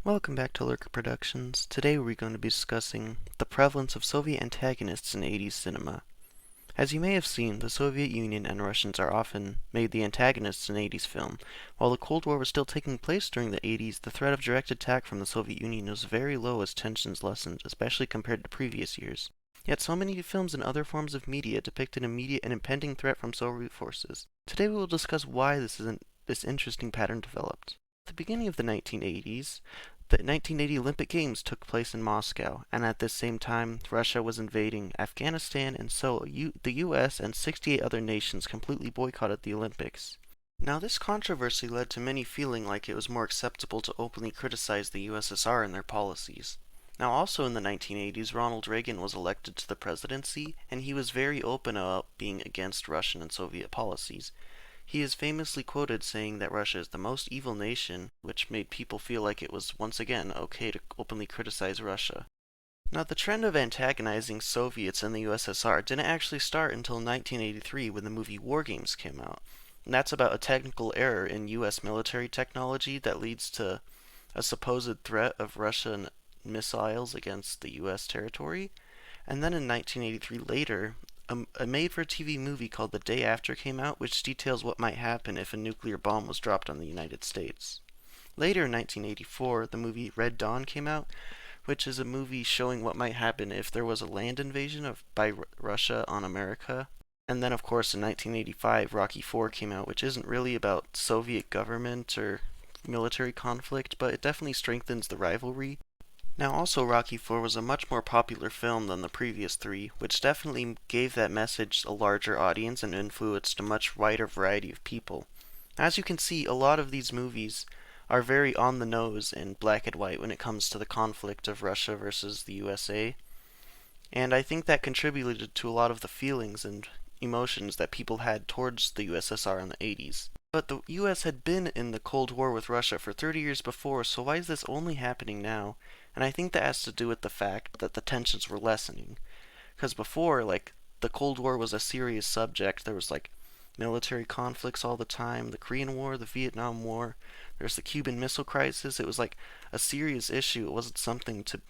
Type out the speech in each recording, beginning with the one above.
Welcome back to Lurker Productions. Today we're going to be discussing the prevalence of Soviet antagonists in 80s cinema. As you may have seen, the Soviet Union and Russians are often made the antagonists in 80s film. While the Cold War was still taking place during the 80s, the threat of direct attack from the Soviet Union was very low as tensions lessened, especially compared to previous years. Yet so many films and other forms of media depict an immediate and impending threat from Soviet forces. Today we will discuss why this interesting pattern developed. At the beginning of the 1980s, the 1980 Olympic Games took place in Moscow, and at this same time, Russia was invading Afghanistan, and so the US and 68 other nations completely boycotted the Olympics. Now, this controversy led to many feeling like it was more acceptable to openly criticize the USSR and their policies. Now, also in the 1980s, Ronald Reagan was elected to the presidency, and he was very open about being against Russian and Soviet policies. He is famously quoted saying that Russia is the most evil nation, which made people feel like it was once again okay to openly criticize Russia. Now, the trend of antagonizing Soviets in the USSR didn't actually start until 1983 when the movie War Games came out. And that's about a technical error in US military technology that leads to a supposed threat of Russian missiles against the US territory. And then in 1983 later, a made-for-TV movie called The Day After came out, which details what might happen if a nuclear bomb was dropped on the United States. Later in 1984, the movie Red Dawn came out, which is a movie showing what might happen if there was a land invasion by Russia on America. And then, of course, in 1985, Rocky IV came out, which isn't really about Soviet government or military conflict, but it definitely strengthens the rivalry. Now, also, Rocky IV was a much more popular film than the previous three, which definitely gave that message a larger audience and influenced a much wider variety of people. As you can see, a lot of these movies are very on the nose and black and white when it comes to the conflict of Russia versus the USA, and I think that contributed to a lot of the feelings and emotions that people had towards the USSR in the 80s. But the US had been in the Cold War with Russia for 30 years before, so why is this only happening now? And I think that has to do with the fact that the tensions were lessening. Because before, the Cold War was a serious subject. There was, military conflicts all the time, the Korean War, the Vietnam War, there's the Cuban Missile Crisis. It was, a serious issue. It wasn't something to,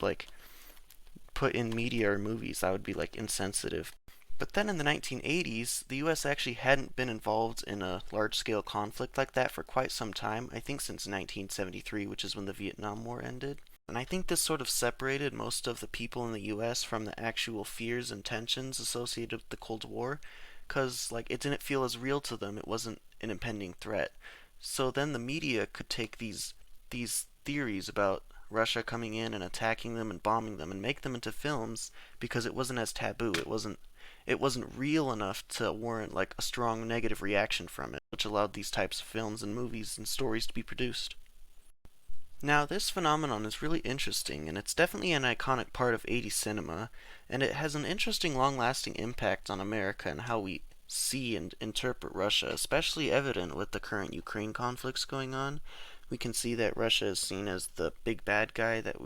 put in media or movies. That would be, insensitive. But then in the 1980s, the US actually hadn't been involved in a large scale conflict like that for quite some time, I think since 1973, which is when the Vietnam War ended. And I think this sort of separated most of the people in the US from the actual fears and tensions associated with the Cold War, because it didn't feel as real to them. It wasn't an impending threat. So then the media could take these theories about Russia coming in and attacking them and bombing them and make them into films because it wasn't as taboo. It wasn't real enough to warrant a strong negative reaction from it, which allowed these types of films and movies and stories to be produced. Now, this phenomenon is really interesting, and it's definitely an iconic part of 80s cinema, and it has an interesting long-lasting impact on America and how we see and interpret Russia, especially evident with the current Ukraine conflicts going on. We can see that Russia is seen as the big bad guy that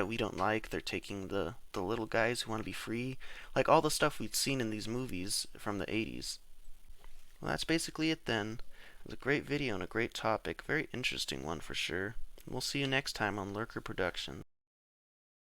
we don't like. They're taking the little guys who want to be free, like all the stuff we'd seen in these movies from the 80s. Well, that's basically it then. It was a great video and a great topic, very interesting one for sure. We'll see you next time on Lurker Productions.